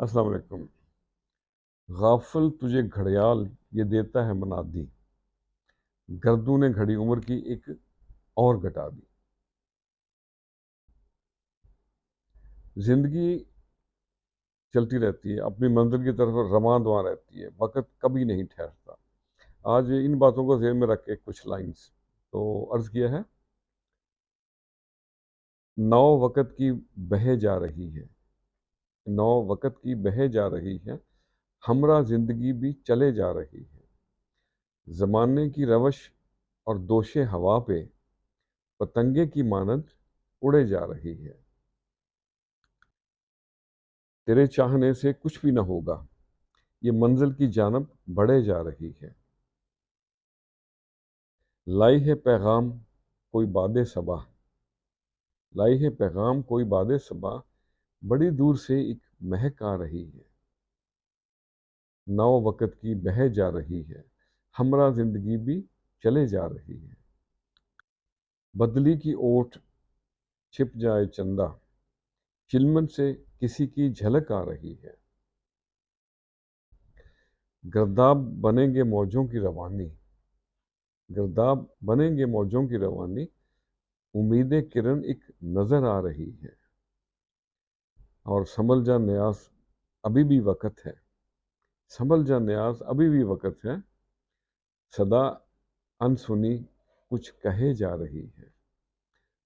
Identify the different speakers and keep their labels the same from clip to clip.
Speaker 1: السلام علیکم۔ غافل تجھے گھڑیال یہ دیتا ہے منادی، گردوں نے گھڑی عمر کی ایک اور گھٹا دی۔ زندگی چلتی رہتی ہے، اپنی منزل کی طرف رواں دواں رہتی ہے، وقت کبھی نہیں ٹھہرتا۔ آج ان باتوں کو ذہن میں رکھ کے کچھ لائنز تو عرض کیا ہے۔ نو وقت کی بہہ جا رہی ہے، نو وقت کی بہہ جا رہی ہے، ہمراہ زندگی بھی چلے جا رہی ہے۔ زمانے کی روش اور دوش ہوا پہ پتنگے کی مانند اڑے جا رہی ہے۔ تیرے چاہنے سے کچھ بھی نہ ہوگا، یہ منزل کی جانب بڑھے جا رہی ہے۔ لائی ہے پیغام کوئی باد صبا، لائی ہے پیغام کوئی باد صبا، بڑی دور سے ایک مہک آ رہی ہے۔ نو وقت کی بہہ جا رہی ہے، ہمراہ زندگی بھی چلے جا رہی ہے۔ بدلی کی اوٹ چھپ جائے چندہ، چلمن سے کسی کی جھلک آ رہی ہے۔ گرداب بنیں گے موجوں کی روانی، گرداب بنیں گے موجوں کی روانی، امید کرن ایک نظر آ رہی ہے۔ اور سنبھل جا نیاز ابھی بھی وقت ہے، سنبھل جا نیاز ابھی بھی وقت ہے، صدا انسنی کچھ کہے جا رہی ہے۔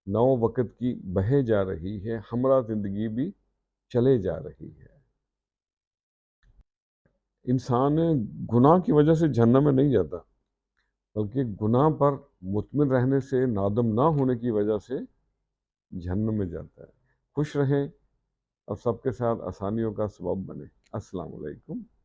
Speaker 1: نو وقت کی بہہ جا رہی ہے، ہمراہ زندگی بھی چلے جا رہی ہے۔ انسان گناہ کی وجہ سے جہنم میں نہیں جاتا، بلکہ گناہ پر مطمئن رہنے سے، نادم نہ ہونے کی وجہ سے جہنم میں جاتا ہے۔ خوش رہیں اور سب کے ساتھ آسانیوں کا سبب بنے۔ السلام علیکم۔